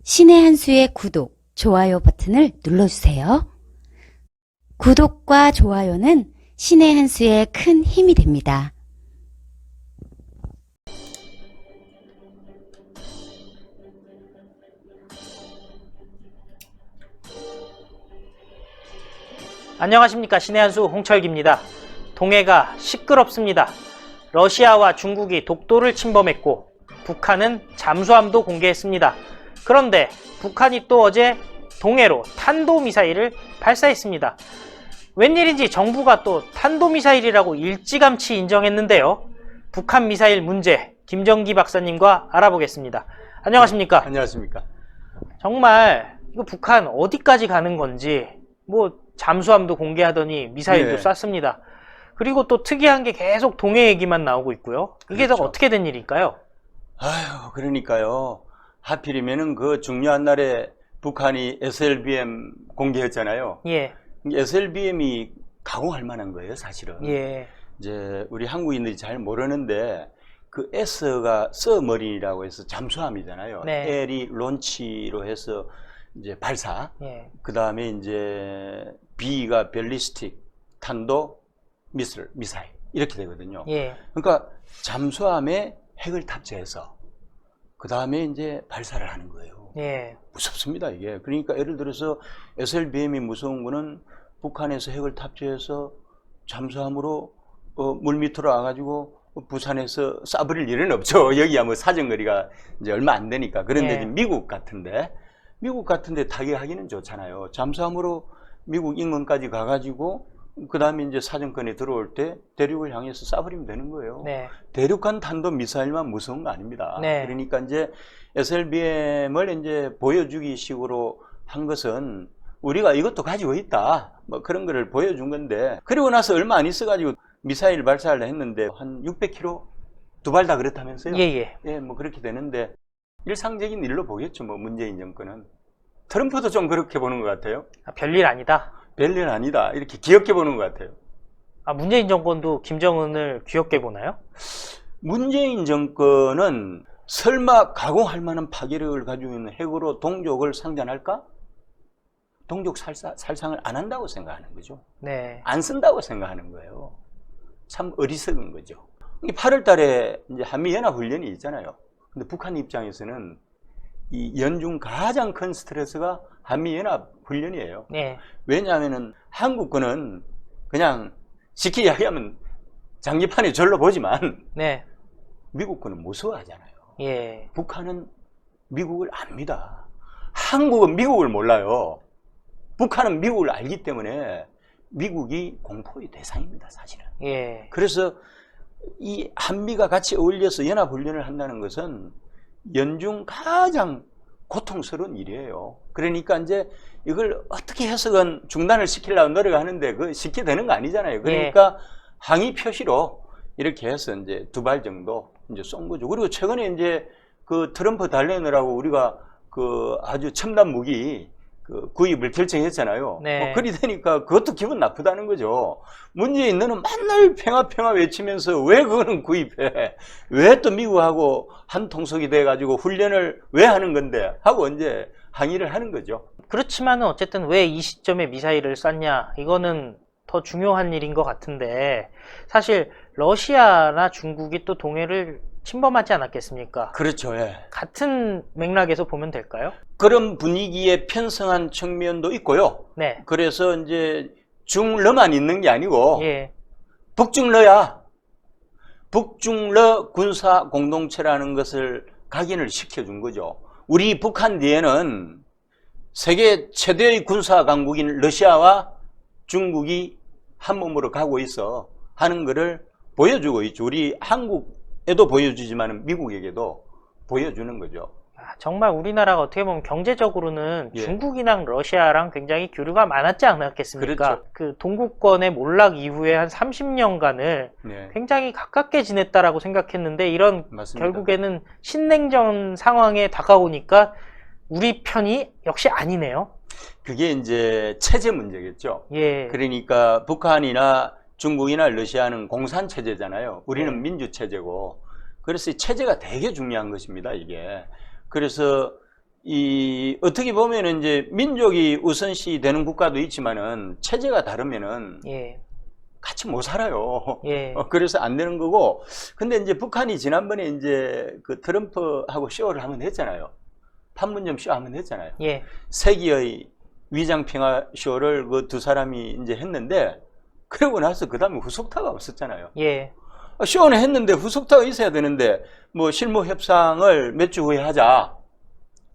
신의 한 수의 구독, 좋아요 버튼을 눌러주세요. 구독과 좋아요는 신의 한 수의 큰 힘이 됩니다. 안녕하십니까. 신의 한 수 홍철기입니다. 동해가 시끄럽습니다. 러시아와 중국이 독도를 침범했고 북한은 잠수함도 공개했습니다. 그런데 북한이 또 어제 동해로 탄도미사일을 발사했습니다. 웬일인지 정부가 또 탄도미사일이라고 일찌감치 인정했는데요. 북한 미사일 문제, 김정기 박사님과 알아보겠습니다. 안녕하십니까? 안녕하십니까. 정말 이거 북한 어디까지 가는 건지, 뭐 잠수함도 공개하더니 미사일도 네. 쐈습니다. 그리고 또 특이한 게 계속 동해 얘기만 나오고 있고요. 이게 다 그렇죠. 어떻게 된 일일까요? 아유, 그러니까요. 하필이면은 그 중요한 날에 북한이 SLBM 공개했잖아요. 예, SLBM이 가공할 만한 거예요, 사실은. 예, 이제 우리 한국인들이 잘 모르는데 그 S가 서머린이라고 해서 잠수함이잖아요. 네. L이 론치로 해서 이제 발사. 예, 그 다음에 이제 B가 벨리스틱 탄도 미사일 이렇게 되거든요. 예, 그러니까 잠수함에 핵을 탑재해서 그 다음에 이제 발사를 하는 거예요. 예, 무섭습니다, 이게. 그러니까 예를 들어서 SLBM이 무서운 거는 북한에서 핵을 탑재해서 잠수함으로 물 밑으로 와가지고 부산에서 쏴버릴 일은 없죠. 여기야 뭐 사정거리가 이제 얼마 안 되니까. 그런데 예. 이제 미국 같은데 타격하기는 좋잖아요. 잠수함으로 미국 인근까지 가가지고 그 다음에 이제 사정권에 들어올 때 대륙을 향해서 쏴버리면 되는 거예요. 네, 대륙간 탄도 미사일만 무서운 거 아닙니다. 네. 그러니까 이제 SLBM을 이제 보여주기 식으로 한 것은 우리가 이것도 가지고 있다, 뭐 그런 거를 보여준 건데, 그리고 나서 얼마 안 있어가지고 미사일 발사를 했는데 한 600km 두 발 다 그렇다면서요? 예, 예. 예, 뭐 그렇게 되는데 일상적인 일로 보겠죠. 뭐 문재인 정권은. 트럼프도 좀 그렇게 보는 것 같아요. 아, 별일 아니다. 별일 아니다, 이렇게 귀엽게 보는 것 같아요. 아, 문재인 정권도 김정은을 귀엽게 보나요? 문재인 정권은 설마 가공할 만한 파괴력을 가지고 있는 핵으로 동족을 상대할까? 동족 살상을 안 한다고 생각하는 거죠. 네, 안 쓴다고 생각하는 거예요. 참 어리석은 거죠. 8월 달에 이제 한미연합훈련이 있잖아요. 근데 북한 입장에서는 이 연중 가장 큰 스트레스가 한미연합훈련이에요. 네, 왜냐하면은 한국 거는 그냥 쉽게 이야기하면 장기판에 절로 보지만 네, 미국 거는 무서워하잖아요. 예, 북한은 미국을 압니다. 한국은 미국을 몰라요. 북한은 미국을 알기 때문에 미국이 공포의 대상입니다, 사실은. 예, 그래서 이 한미가 같이 어울려서 연합훈련을 한다는 것은 연중 가장 고통스러운 일이에요. 그러니까 이제 이걸 어떻게 해서건 중단을 시키려고 노력하는데 그 쉽게 되는 거 아니잖아요. 그러니까 항의 표시로 이렇게 해서 이제 두 발 정도 이제 쏜 거죠. 그리고 최근에 이제 그 트럼프 달래느라고 우리가 그 아주 첨단 무기 그 구입을 결정했잖아요. 네. 뭐 그리 되니까 그것도 기분 나쁘다는 거죠. 문재인 너는 맨날 평화 외치면서 왜 그거는 구입해? 왜 또 미국하고 한 통속이 돼가지고 훈련을 왜 하는 건데? 하고 이제 항의를 하는 거죠. 그렇지만은 어쨌든 왜 이 시점에 미사일을 쐈냐, 이거는 더 중요한 일인 것 같은데, 사실 러시아나 중국이 또 동해를 침범하지 않았겠습니까? 그렇죠. 예. 같은 맥락에서 보면 될까요? 그런 분위기에 편성한 측면도 있고요. 네, 그래서 이제 중러만 있는 게 아니고 예, 북중러야. 북중러 군사 공동체라는 것을 각인을 시켜준 거죠. 우리 북한 뒤에는 세계 최대의 군사 강국인 러시아와 중국이 한 몸으로 가고 있어 하는 것을 보여주고 있죠. 우리 한국에도 보여주지만 미국에게도 보여주는 거죠. 아, 정말 우리나라가 어떻게 보면 경제적으로는 예. 중국이랑 러시아랑 굉장히 교류가 많았지 않았겠습니까? 그렇죠. 그 동구권의 몰락 이후에 한 30년간을 네, 굉장히 가깝게 지냈다라고 생각했는데, 이런 맞습니다. 결국에는 신냉전 상황에 다가오니까 우리 편이 역시 아니네요. 그게 이제 체제 문제겠죠. 예, 그러니까 북한이나 중국이나 러시아는 공산 체제잖아요. 우리는 네. 민주 체제고. 그래서 이 체제가 되게 중요한 것입니다, 이게. 그래서 어떻게 보면은 이제 민족이 우선시 되는 국가도 있지만은 체제가 다르면은 예. 같이 못 살아요. 예. 그래서 안 되는 거고. 근데 이제 북한이 지난번에 이제 그 트럼프하고 쇼를 한번 했잖아요. 판문점 쇼 한번 했잖아요. 예. 세기의 위장 평화 쇼를 그 두 사람이 이제 했는데, 그러고 나서 그 다음에 후속타가 없었잖아요. 예. 쇼는 했는데 후속타가 있어야 되는데, 뭐 실무 협상을 몇 주 후에 하자.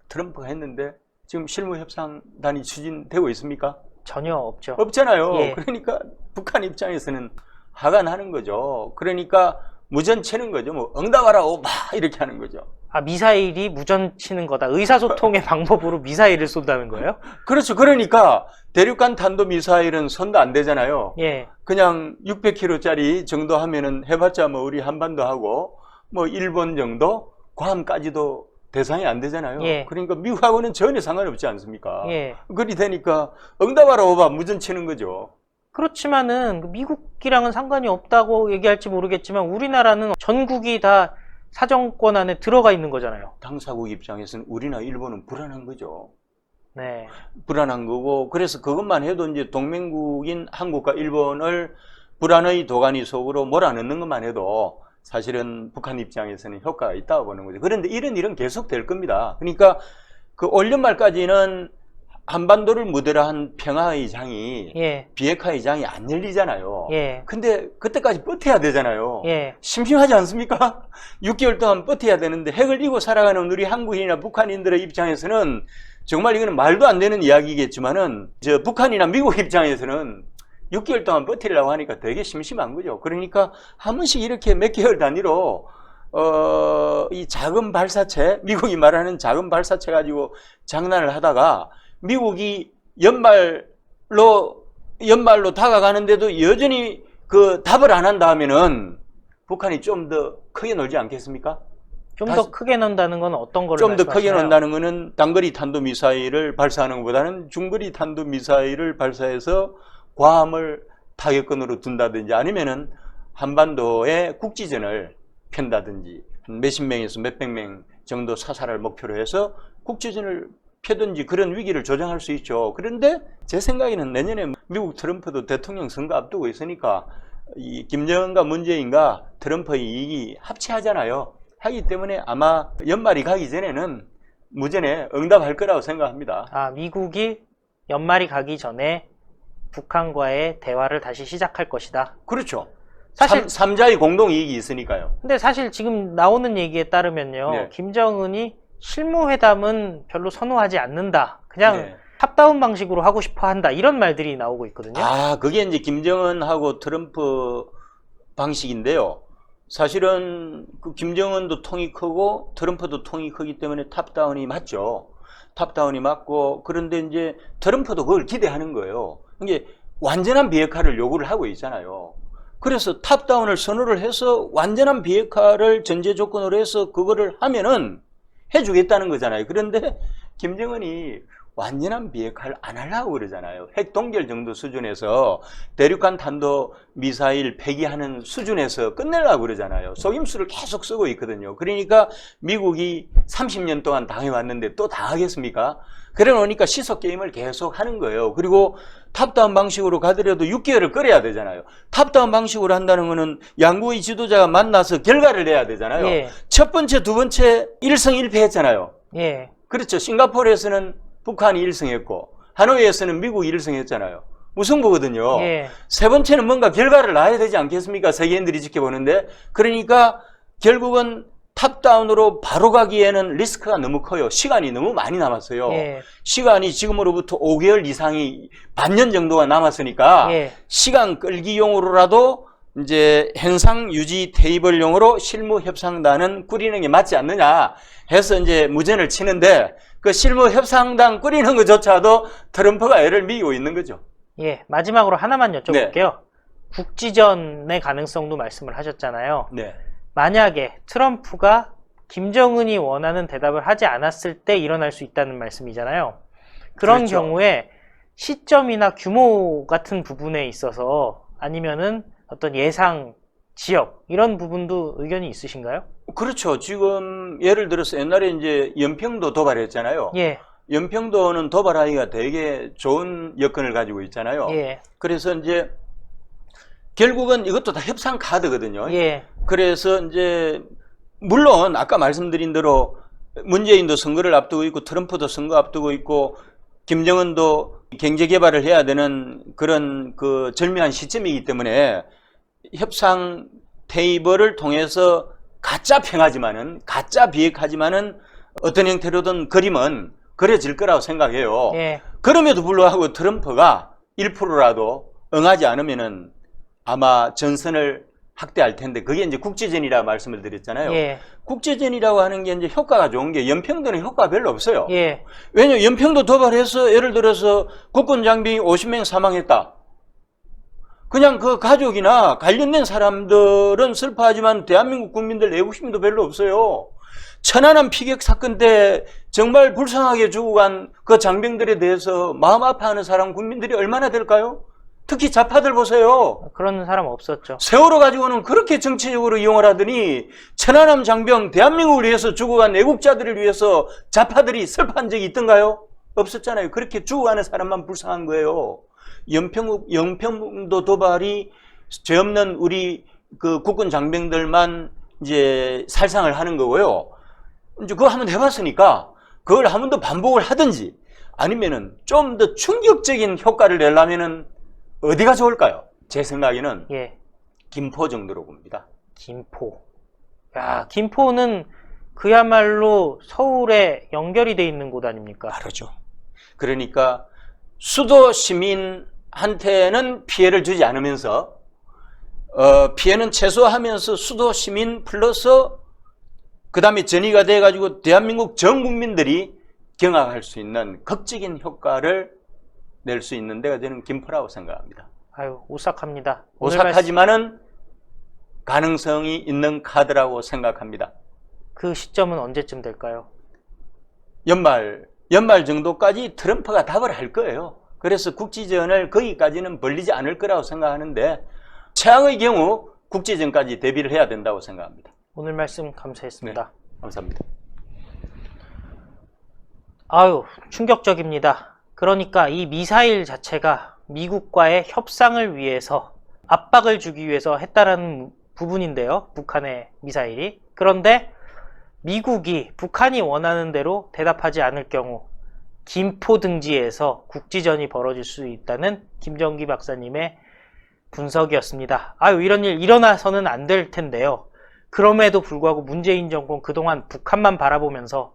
트럼프가 했는데 지금 실무 협상단이 추진되고 있습니까? 전혀 없죠. 없잖아요. 예. 그러니까 북한 입장에서는 화가 나는 거죠. 그러니까 무전 치는 거죠. 뭐 응답하라 오바 이렇게 하는 거죠. 아, 미사일이 무전 치는 거다. 의사소통의 방법으로 미사일을 쏜다는 거예요? 그렇죠. 그러니까 대륙간 탄도미사일은 손도 안 대잖아요. 예. 그냥 600km짜리 정도 하면은 해봤자 뭐 우리 한반도 하고 뭐 일본 정도 괌까지도 대상이 안 되잖아요. 예. 그러니까 미국하고는 전혀 상관없지 않습니까? 예. 그리 되니까 응답하라 오바 무전 치는 거죠. 그렇지만은 미국이랑은 상관이 없다고 얘기할지 모르겠지만 우리나라는 전국이 다 사정권 안에 들어가 있는 거잖아요. 당사국 입장에서는 우리나 일본은 불안한 거죠. 네. 불안한 거고, 그래서 그것만 해도 이제 동맹국인 한국과 일본을 불안의 도가니 속으로 몰아넣는 것만 해도 사실은 북한 입장에서는 효과가 있다고 보는 거죠. 그런데 이런 일은 계속 될 겁니다. 그러니까 그 올 연말까지는 한반도를 무대로 한 평화의 장이, 예. 비핵화의 장이 안 열리잖아요. 예. 근데 그때까지 버텨야 되잖아요. 예. 심심하지 않습니까? 6개월 동안 버텨야 되는데 핵을 이고 살아가는 우리 한국인이나 북한인들의 입장에서는 정말 이거는 말도 안 되는 이야기겠지만은 저 북한이나 미국 입장에서는 6개월 동안 버티려고 하니까 되게 심심한 거죠. 그러니까 한 번씩 이렇게 몇 개월 단위로 이 작은 발사체, 미국이 말하는 작은 발사체 가지고 장난을 하다가 미국이 연말로 다가가는데도 여전히 그 답을 안 한다 하면은 북한이 좀 더 크게 놀지 않겠습니까? 좀 더 크게 논다는 건 어떤 걸 좀 더 크게 말씀하시나요? 논다는 거는 단거리 탄도미사일을 발사하는 것보다는 중거리 탄도미사일을 발사해서 괌을 타격권으로 둔다든지 아니면은 한반도의 국지전을 편다든지 한 몇십 명에서 몇백 명 정도 사살을 목표로 해서 국지전을 펴든지 그런 위기를 조장할 수 있죠. 그런데 제 생각에는 내년에 미국 트럼프도 대통령 선거 앞두고 있으니까 이 김정은과 문재인과 트럼프의 이익이 합치하잖아요. 하기 때문에 아마 연말이 가기 전에는 무전에 응답할 거라고 생각합니다. 아, 미국이 연말이 가기 전에 북한과의 대화를 다시 시작할 것이다. 그렇죠. 사실 3자의 공동 이익이 있으니까요. 근데 사실 지금 나오는 얘기에 따르면요. 네. 김정은이 실무회담은 별로 선호하지 않는다. 그냥 네. 탑다운 방식으로 하고 싶어 한다. 이런 말들이 나오고 있거든요. 그게 이제 김정은하고 트럼프 방식인데요. 사실은 그 김정은도 통이 크고 트럼프도 통이 크기 때문에 탑다운이 맞죠. 탑다운이 맞고, 그런데 이제 트럼프도 그걸 기대하는 거예요. 이게 완전한 비핵화를 요구를 하고 있잖아요. 그래서 탑다운을 선호를 해서 완전한 비핵화를 전제 조건으로 해서 그거를 하면은 해주겠다는 거잖아요. 그런데 김정은이 완전한 비핵화를 안 하려고 그러잖아요. 핵 동결 정도 수준에서 대륙간 탄도 미사일 폐기하는 수준에서 끝내려고 그러잖아요. 속임수를 계속 쓰고 있거든요. 그러니까 미국이 30년 동안 당해왔는데 또 당하겠습니까? 그래 놓으니까 시속 게임을 계속 하는 거예요. 그리고 탑다운 방식으로 가더라도 6개월을 끌어야 되잖아요. 탑다운 방식으로 한다는 거는 양국의 지도자가 만나서 결과를 내야 되잖아요. 예. 첫 번째, 두 번째 1승 1패 했잖아요. 예. 그렇죠. 싱가포르에서는 북한이 1승했고 하노이에서는 미국이 1승했잖아요. 무승부거든요. 예. 세 번째는 뭔가 결과를 낳아야 되지 않겠습니까? 세계인들이 지켜보는데. 그러니까 결국은 탑다운으로 바로 가기에는 리스크가 너무 커요. 시간이 너무 많이 남았어요. 예. 시간이 지금으로부터 5개월 이상이 반년 정도가 남았으니까 예. 시간 끌기용으로라도 이제 현상 유지 테이블용으로 실무 협상단은 꾸리는 게 맞지 않느냐 해서 이제 무전을 치는데, 그 실무 협상단 꾸리는 것조차도 트럼프가 애를 미고 있는 거죠. 예. 마지막으로 하나만 여쭤볼게요. 네. 국지전의 가능성도 말씀을 하셨잖아요. 네. 만약에 트럼프가 김정은이 원하는 대답을 하지 않았을 때 일어날 수 있다는 말씀이잖아요. 그런 그렇죠. 경우에 시점이나 규모 같은 부분에 있어서 아니면은 어떤 예상 지역 이런 부분도 의견이 있으신가요? 그렇죠. 지금 예를 들어서 옛날에 이제 연평도 도발했잖아요. 예, 연평도는 도발하기가 되게 좋은 여건을 가지고 있잖아요. 예, 그래서 이제 결국은 이것도 다 협상 카드거든요. 예, 그래서 이제 물론 아까 말씀드린 대로 문재인도 선거를 앞두고 있고 트럼프도 선거 앞두고 있고 김정은도 경제 개발을 해야 되는 그런 그 절묘한 시점이기 때문에 협상 테이블을 통해서 가짜 평하지만은 가짜 비핵하지만은 어떤 형태로든 그림은 그려질 거라고 생각해요. 예, 그럼에도 불구하고 트럼프가 1%라도 응하지 않으면은 아마 전선을 확대할 텐데 그게 이제 국제전이라 말씀을 드렸잖아요. 예, 국제전이라고 하는 게 이제 효과가 좋은 게 연평도는 효과가 별로 없어요. 예, 왜냐면 연평도 도발해서 예를 들어서 국군 장병이 50명 사망했다. 그냥 그 가족이나 관련된 사람들은 슬퍼하지만 대한민국 국민들 애국심도 별로 없어요. 천안함 피격 사건 때 정말 불쌍하게 죽어간 그 장병들에 대해서 마음 아파하는 사람 국민들이 얼마나 될까요? 특히 좌파들 보세요. 그런 사람 없었죠. 세월호 가지고는 그렇게 정치적으로 이용을 하더니 천안함 장병 대한민국을 위해서 죽어간 애국자들을 위해서 좌파들이 슬퍼한 적이 있던가요? 없었잖아요. 그렇게 죽어가는 사람만 불쌍한 거예요. 연평도 도발이 죄 없는 우리 그 국군 장병들만 이제 살상을 하는 거고요. 이제 그거 한번 해봤으니까 그걸 한 번 더 반복을 하든지 아니면은 좀 더 충격적인 효과를 내려면은 어디가 좋을까요? 제 생각에는 예, 김포 정도로 봅니다. 김포. 야, 김포는 그야말로 서울에 연결이 돼 있는 곳 아닙니까? 바로죠. 그러니까 수도 시민한테는 피해를 주지 않으면서 피해는 최소화하면서 수도 시민 플러스 그 다음에 전이가 돼가지고 대한민국 전 국민들이 경악할 수 있는 극적인 효과를 낼 수 있는 데가 저는 김포라고 생각합니다. 아유, 오싹합니다. 오싹하지만은 가능성이 있는 카드라고 생각합니다. 그 시점은 언제쯤 될까요? 연말 정도까지 트럼프가 답을 할 거예요. 그래서 국지전을 거기까지는 벌리지 않을 거라고 생각하는데 최악의 경우 국지전까지 대비를 해야 된다고 생각합니다. 오늘 말씀 감사했습니다. 네, 감사합니다. 아유, 충격적입니다. 그러니까 이 미사일 자체가 미국과의 협상을 위해서 압박을 주기 위해서 했다라는 부분인데요. 북한의 미사일이. 그런데 미국이 북한이 원하는 대로 대답하지 않을 경우 김포 등지에서 국지전이 벌어질 수 있다는 김정기 박사님의 분석이었습니다. 아유, 이런 일 일어나서는 안 될 텐데요. 그럼에도 불구하고 문재인 정권 그동안 북한만 바라보면서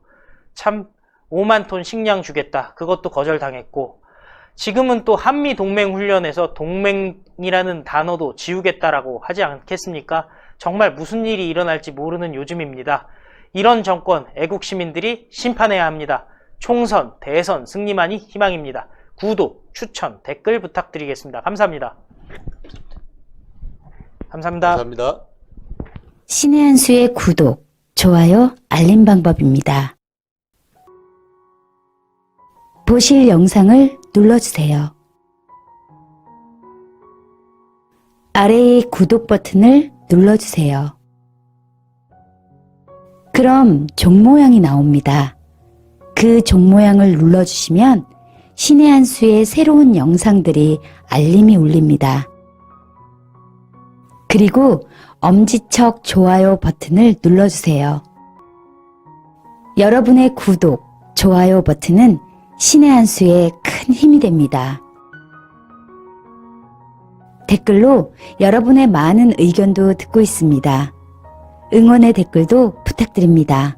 참 5만 톤 식량 주겠다. 그것도 거절당했고 지금은 또 한미 동맹 훈련에서 동맹이라는 단어도 지우겠다라고 하지 않겠습니까? 정말 무슨 일이 일어날지 모르는 요즘입니다. 이런 정권 애국 시민들이 심판해야 합니다. 총선, 대선 승리만이 희망입니다. 구독, 추천, 댓글 부탁드리겠습니다. 감사합니다. 감사합니다. 감사합니다. 신의 한 수의 구독, 좋아요, 알림 방법입니다. 보실 영상을 눌러주세요. 아래의 구독 버튼을 눌러주세요. 그럼 종 모양이 나옵니다. 그 종 모양을 눌러주시면 신의 한 수의 새로운 영상들이 알림이 울립니다. 그리고 엄지척 좋아요 버튼을 눌러주세요. 여러분의 구독, 좋아요 버튼은 신의 한 수의 큰 힘이 됩니다. 댓글로 여러분의 많은 의견도 듣고 있습니다. 응원의 댓글도 부탁드립니다.